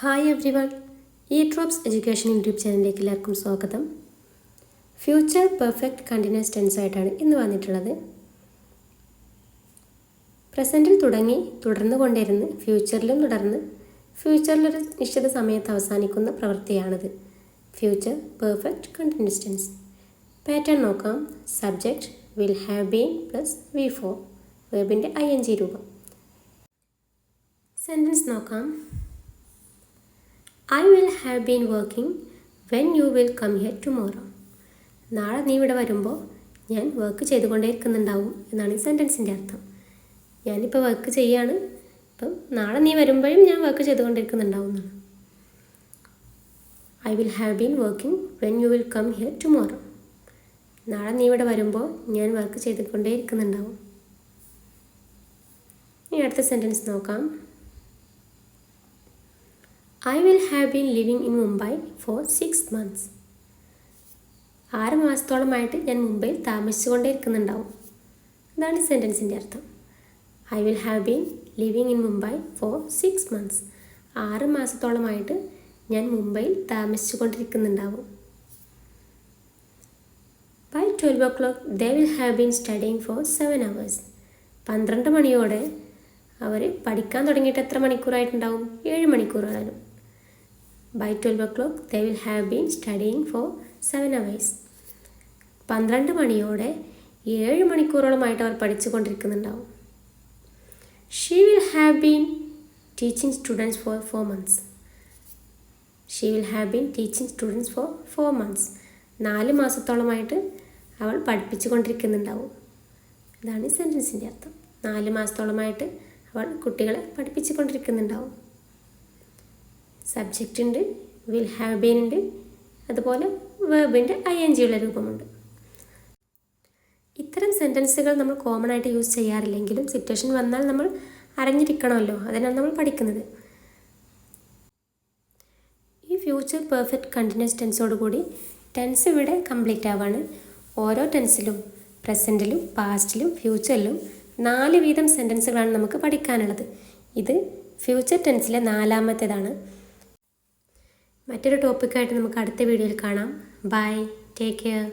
Hi every one, E drops education YouTube ചാനലിലേക്ക് എല്ലാവർക്കും സ്വാഗതം. ഫ്യൂച്ചർ പെർഫെക്റ്റ് കണ്ടിന്യൂസ് ടെൻസ് ആയിട്ടാണ് ഇന്ന് വന്നിട്ടുള്ളത്. പ്രസൻറ്റിൽ തുടങ്ങി തുടർന്നു കൊണ്ടിരുന്ന് ഫ്യൂച്ചറിലും തുടർന്ന് ഫ്യൂച്ചറിലൊരു നിശ്ചിത സമയത്ത് അവസാനിക്കുന്ന പ്രവൃത്തിയാണിത്. Future perfect continuous tense. Pattern നോക്കാം. Subject will have been plus V4, വെർബിൻ്റെ ING രൂപം. സെൻറ്റൻസ് നോക്കാം. I will have been working when you will come here tomorrow. നാളെ നീ ഇവിടെ വരുമ്പോൾ ഞാൻ വർക്ക് ചെയ്തുകൊണ്ടേയിരിക്കുന്നുണ്ടാവും എന്നാണ് ഈ സെൻറ്റൻസിൻ്റെ അർത്ഥം. ഞാനിപ്പോൾ വർക്ക് ചെയ്യാണ്, അപ്പം നാളെ നീ വരുമ്പോഴും ഞാൻ വർക്ക് ചെയ്തുകൊണ്ടിരിക്കുന്നുണ്ടാവും എന്നാണ്. I will have been working when you will come here tomorrow. നാളെ നീ ഇവിടെ വരുമ്പോൾ ഞാൻ വർക്ക് ചെയ്തുകൊണ്ടേയിരിക്കുന്നുണ്ടാവും. ഇനി അടുത്ത സെൻറ്റൻസ് നോക്കാം. I will have been living in Mumbai for 6 months. 6 മാസത്തോളമായിട്ട് ഞാൻ മുംബൈയിൽ താമസിച്ചുകൊണ്ടേയിരിക്കുന്നുണ്ടാവും. അതാണ് ഈ സെൻറ്റൻസിൻ്റെ അർത്ഥം. I will have been living in Mumbai for 6 months. 6 മാസത്തോളമായിട്ട് ഞാൻ മുംബൈയിൽ താമസിച്ചുകൊണ്ടിരിക്കുന്നുണ്ടാവും. By 12 o'clock they will have been studying for 7 hours. 12 മണിയോടെ അവർ പഠിക്കാൻ തുടങ്ങിയിട്ട് എത്ര മണിക്കൂറായിട്ടുണ്ടാവും? 7 മണിക്കൂറാണ്. By 12 o'clock they will have been studying for 7 hours. 12 മണിയോടെ 7 മണിക്കൂറോളമായിട്ട് അവർ പഠിച്ചുകൊണ്ടിരിക്കുന്നുണ്ടാവും. She will have been teaching students for 4 months. She will have been teaching students for 4 months. 4 മാസത്തോളമായിട്ട് അവൾ പഠിപ്പിച്ചുകൊണ്ടിരിക്കുന്നുണ്ടാവും. ഇതാണ് ഈ സെൻറ്റൻസിൻ്റെ അർത്ഥം. 4 മാസത്തോളമായിട്ട് അവൾ കുട്ടികളെ പഠിപ്പിച്ചുകൊണ്ടിരിക്കുന്നുണ്ടാവും. സബ്ജക്റ്റ് ഉണ്ട്, വിൽ ഹാവ് ബീൻ ഉണ്ട്, അതുപോലെ വെർബിൻ്റെ ING ഉള്ള രൂപമുണ്ട്. ഇത്തരം സെൻറ്റൻസുകൾ നമ്മൾ കോമൺ ആയിട്ട് യൂസ് ചെയ്യാറില്ലെങ്കിലും സിറ്റുവേഷൻ വന്നാൽ നമ്മൾ അറിഞ്ഞിരിക്കണമല്ലോ, അതിനാണ് നമ്മൾ പഠിക്കുന്നത്. ഈ ഫ്യൂച്ചർ പെർഫെക്റ്റ് കണ്ടിന്യൂസ് ടെൻസോടുകൂടി ടെൻസ് ഇവിടെ കംപ്ലീറ്റ് ആവാണ്. ഓരോ ടെൻസിലും പ്രസൻറ്റിലും പാസ്റ്റിലും ഫ്യൂച്ചറിലും 4 വീതം സെൻറ്റൻസുകളാണ് നമുക്ക് പഠിക്കാനുള്ളത്. ഇത് ഫ്യൂച്ചർ ടെൻസിലെ 4ാമത്തേതാണ്. മറ്റൊരു ടോപ്പിക്കായിട്ട് നമുക്ക് അടുത്ത വീഡിയോയിൽ കാണാം. Bye, take care.